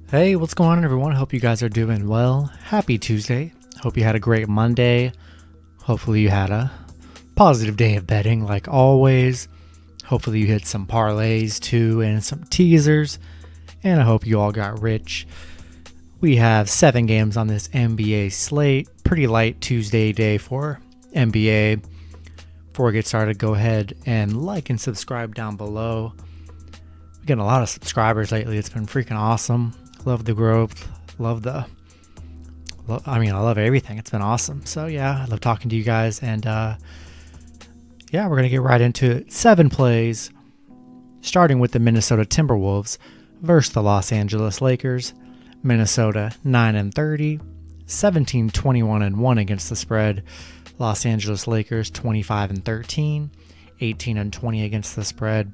Hey, what's going on, everyone? Hope you guys are doing well. Happy Tuesday. Hope you had a great Monday. Hopefully, you had a positive day of betting, like always. Hopefully, you hit some parlays too and some teasers. And I hope you all got rich. We have 7 games on this NBA slate. Pretty light Tuesday day for NBA. Before we get started, go ahead and like and subscribe down below. We're getting a lot of subscribers lately. It's been freaking awesome. Love the growth. I love everything. It's been awesome. So yeah, I love talking to you guys. And we're going to get right into it. 7 plays, starting with the Minnesota Timberwolves versus the Los Angeles Lakers. Minnesota 9-30, 17-21-1 against the spread. Los Angeles Lakers 25-13, 18-20 against the spread.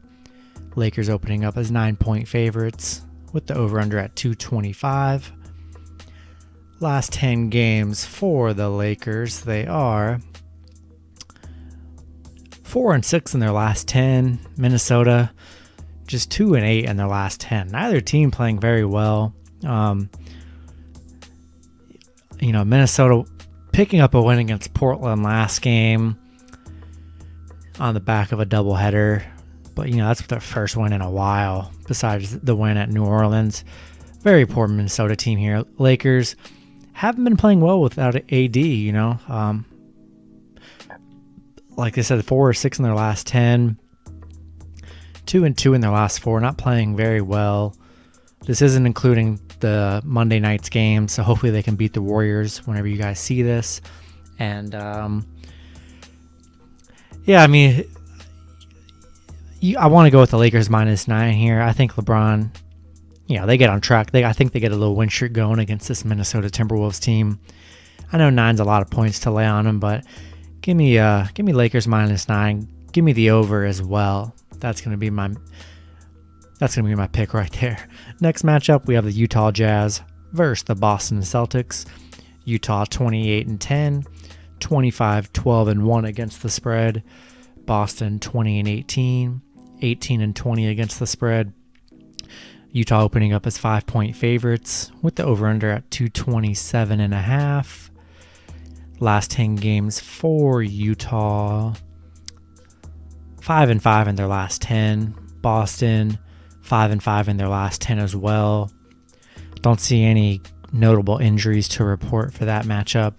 Lakers opening up as 9-point favorites, with the over-under at 225. Last 10 games for the Lakers, they are 4-6 in their last 10. Minnesota just 2-8 in their last 10. Neither team playing very well. Minnesota picking up a win against Portland last game on the back of a doubleheader. But, that's their first win in a while, besides the win at New Orleans. Very poor Minnesota team here. Lakers haven't been playing well without AD, like I said, 4-6 in their last 10. 2-2 in their last 4. Not playing very well. This isn't including the Monday night's game, so hopefully they can beat the Warriors whenever you guys see this. And, I want to go with the Lakers -9 here. I think LeBron, they get on track. I think they get a little win streak going against this Minnesota Timberwolves team. I know 9's a lot of points to lay on them, but give me Lakers -9. Give me the over as well. That's gonna be my pick right there. Next matchup, we have the Utah Jazz versus the Boston Celtics. Utah 28-10, 25-12-1 against the spread. Boston 20-18, 18-20 against the spread. Utah opening up as 5-point favorites, with the over-under at 227.5. Last 10 games for Utah, 5-5 in their last 10. Boston 5-5 in their last 10 as well. Don't see any notable injuries to report for that matchup.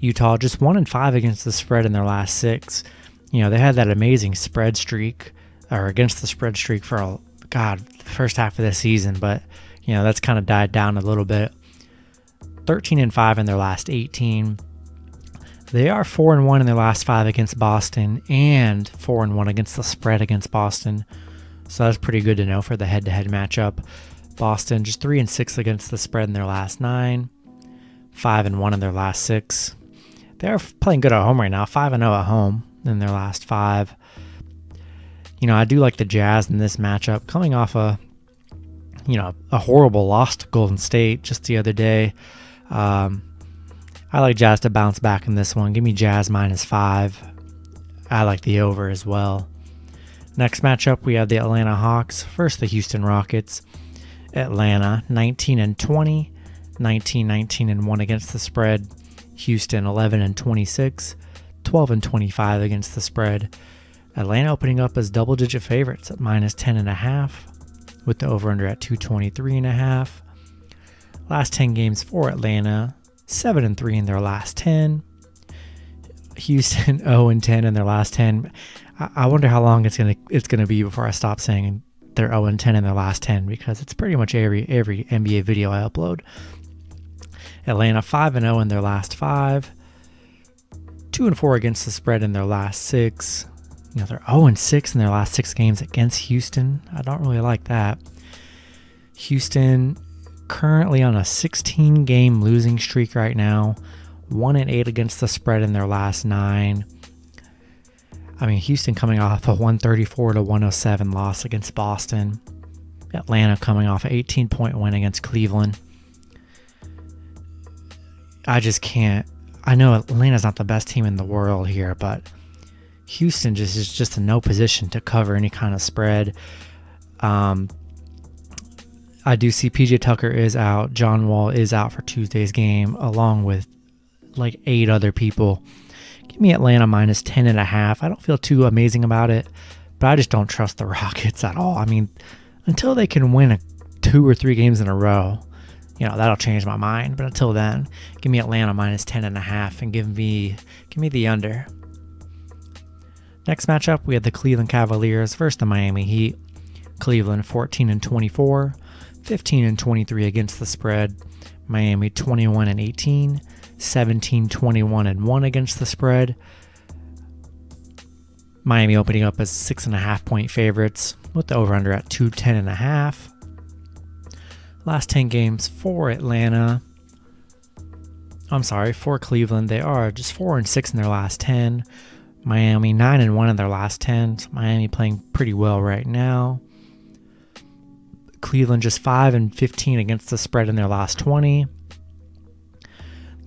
Utah just 1-5 against the spread in their last 6. They had that amazing spread streak, or against the spread streak for the first half of the season, but that's kind of died down a little bit. 13-5 in their last 18. They are 4-1 in their last 5 against Boston, and 4-1 against the spread against Boston. So that's pretty good to know for the head-to-head matchup. Boston just 3-6 against the spread in their last 9, 5-1 in their last 6. They're playing good at home right now, 5-0 at home in their last 5. I do like the Jazz in this matchup, coming off a horrible loss to Golden State just the other day. I like Jazz to bounce back in this one. Give me Jazz -5. I like the over as well. Next matchup, we have the Atlanta Hawks versus the Houston Rockets. Atlanta 19-20, 19-19-1 against the spread. Houston 11-26, 12-25 against the spread. Atlanta opening up as double-digit favorites at -10.5, with the over-under at 223.5. Last 10 games for Atlanta, 7-3 in their last 10. Houston 0-10 in their last 10. I wonder how long it's gonna be before I stop saying they're 0-10 in their last 10, because it's pretty much every NBA video I upload. Atlanta 5-0 in their last 5. 2-4 against the spread in their last 6. They're 0-6 in their last 6 games against Houston. I don't really like that. Houston currently on a 16-game losing streak right now. 1-8 against the spread in their last 9. Houston coming off a 134-107 loss against Boston. Atlanta coming off an 18-point win against Cleveland. I just can't. I know Atlanta's not the best team in the world here, but Houston is just in no position to cover any kind of spread. I do see PJ Tucker is out. John Wall is out for Tuesday's game, along with like 8 other people. Give me Atlanta minus 10.5. I don't feel too amazing about it, but I just don't trust the Rockets at all. I mean, until they can win 2 or 3 games in a row, that'll change my mind. But until then, give me Atlanta minus 10.5 and give me the under. Next matchup, we had the Cleveland Cavaliers versus the Miami Heat. Cleveland 14-24, 15-23 against the spread. Miami 21-18, 17-21-1 against the spread. Miami opening up as 6.5 point favorites with the over-under at 210.5. Last 10 games for Cleveland, they are just 4-6 in their last 10. Miami 9-1 in their last 10. So Miami playing pretty well right now. Cleveland just 5-15 against the spread in their last 20.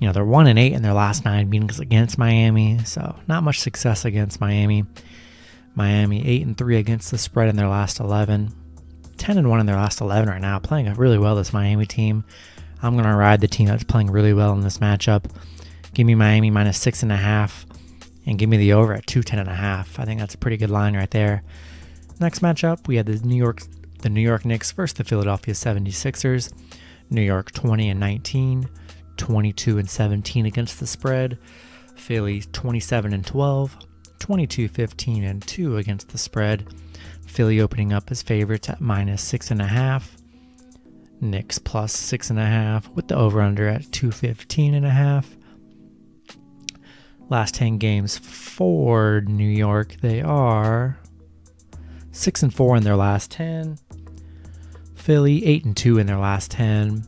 They're 1-8 in their last 9 meetings against Miami, so not much success against Miami. Miami 8-3 against the spread in their last 11. 10-1 in their last 11 right now, playing really well, this Miami team. I'm going to ride the team that's playing really well in this matchup. Give me Miami minus 6.5 and give me the over at 210.5. I think that's a pretty good line right there. Next matchup, we had the New York Knicks versus the Philadelphia 76ers. New York 20-19, 22-17 against the spread. Philly 27-12, 22-15-2 against the spread. Philly opening up as favorites at minus 6.5. Knicks plus 6.5 with the over-under at 215.5. Last 10 games for New York, they are 6-4 in their last 10. Philly 8-2 in their last 10.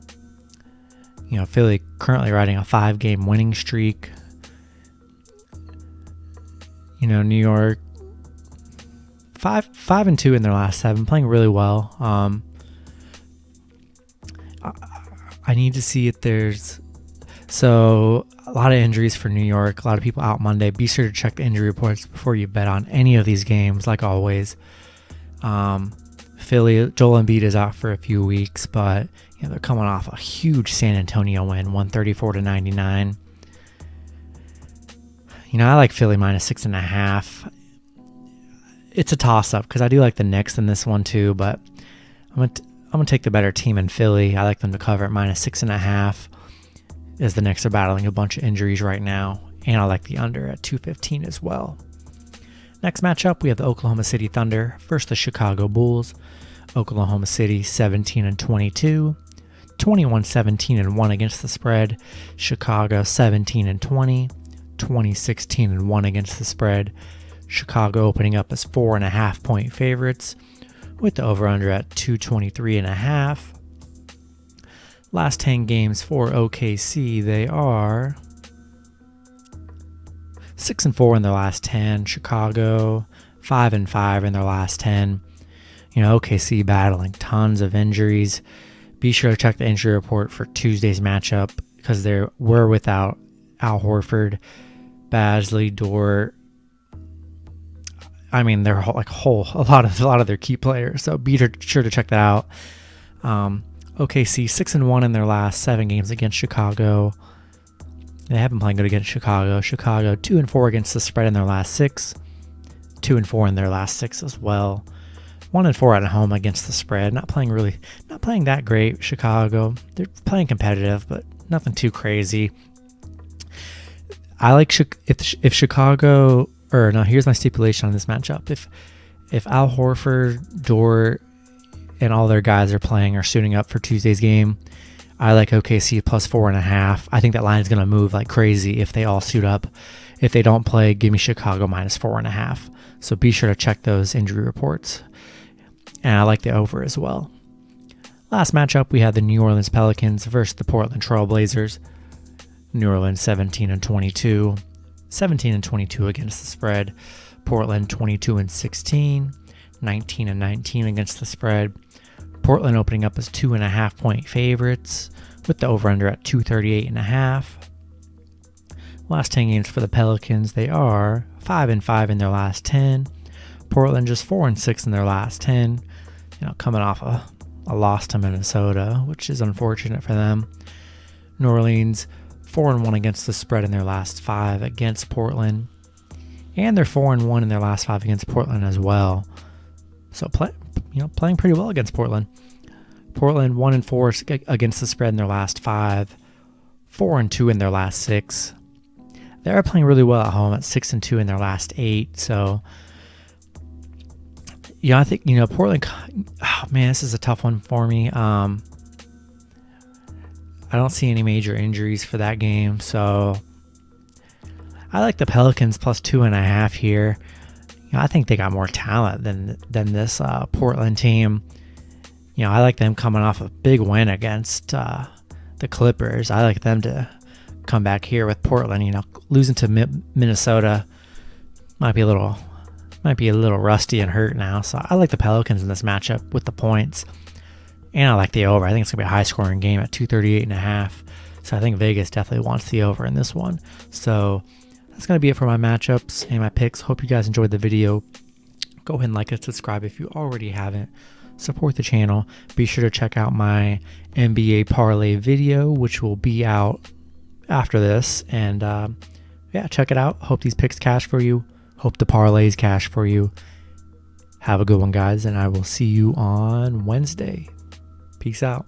Philly currently riding a 5-game winning streak. New York 5-2 in their last 7, playing really well. I need to see if there's a lot of injuries for New York. A lot of people out Monday. Be sure to check the injury reports before you bet on any of these games, like always. Philly, Joel Embiid is out for a few weeks, but they're coming off a huge San Antonio win, 134-99. I like Philly minus 6.5. It's a toss-up because I do like the Knicks in this one too, but I'm gonna take the better team in Philly. I like them to cover at minus 6.5, as the Knicks are battling a bunch of injuries right now, and I like the under at 215 as well. Next matchup, we have the Oklahoma City Thunder versus the Chicago Bulls. Oklahoma City 17-22, 21-17-1 against the spread. Chicago 17-20, 20-16-1 against the spread. Chicago opening up as 4.5 point favorites with the over-under at 223.5. Last 10 games for OKC, they are 6-4 in their last 10. Chicago 5-5 in their last 10. OKC battling tons of injuries. Be sure to check the injury report for Tuesday's matchup because they were without Al Horford, Bazley, Dort. I mean, they're a lot of their key players. So be sure to check that out. OKC 6-1 in their last 7 games against Chicago. They have been playing good against Chicago. Chicago 2-4 against the spread in their last 6. 2-4 in their last 6 as well. 1-4 at home against the spread. Not playing that great. Chicago, they're playing competitive, but nothing too crazy. I like if Chicago. Here's my stipulation on this matchup. If Al Horford, Dort, and all their guys are suiting up for Tuesday's game, I like OKC plus 4.5. I think that line is going to move like crazy if they all suit up. If they don't play, give me Chicago minus 4.5. So be sure to check those injury reports. And I like the over as well. Last matchup, we had the New Orleans Pelicans versus the Portland Trail Blazers. New Orleans 17-22. 17-22 against the spread. Portland 22-16, 19-19 against the spread. Portland opening up as 2.5 point favorites with the over-under at 238.5. Last 10 games for the Pelicans, they are 5-5 in their last 10. Portland just 4-6 in their last 10. Coming off a a loss to Minnesota, which is unfortunate for them. New Orleans 4-1 against the spread in their last 5 against Portland, and they're 4-1 in their last 5 against Portland as well. So playing pretty well against Portland. Portland 1-4 against the spread in their last 5, 4-2 in their last 6. They're playing really well at home at 6-2 in their last 8. So I think Portland. Oh man, this is a tough one for me. I don't see any major injuries for that game, so I like the Pelicans plus 2.5 here. I think they got more talent than this Portland team. I like them coming off a big win against the Clippers. I like them to come back here with Portland. Losing to Minnesota might be a little rusty and hurt now. So I like the Pelicans in this matchup with the points. And I like the over. I think it's going to be a high-scoring game at 238.5. So I think Vegas definitely wants the over in this one. So that's going to be it for my matchups and my picks. Hope you guys enjoyed the video. Go ahead and like and subscribe if you already haven't. Support the channel. Be sure to check out my NBA parlay video, which will be out after this. And check it out. Hope these picks cash for you. Hope the parlays cash for you. Have a good one, guys, and I will see you on Wednesday. Peace out.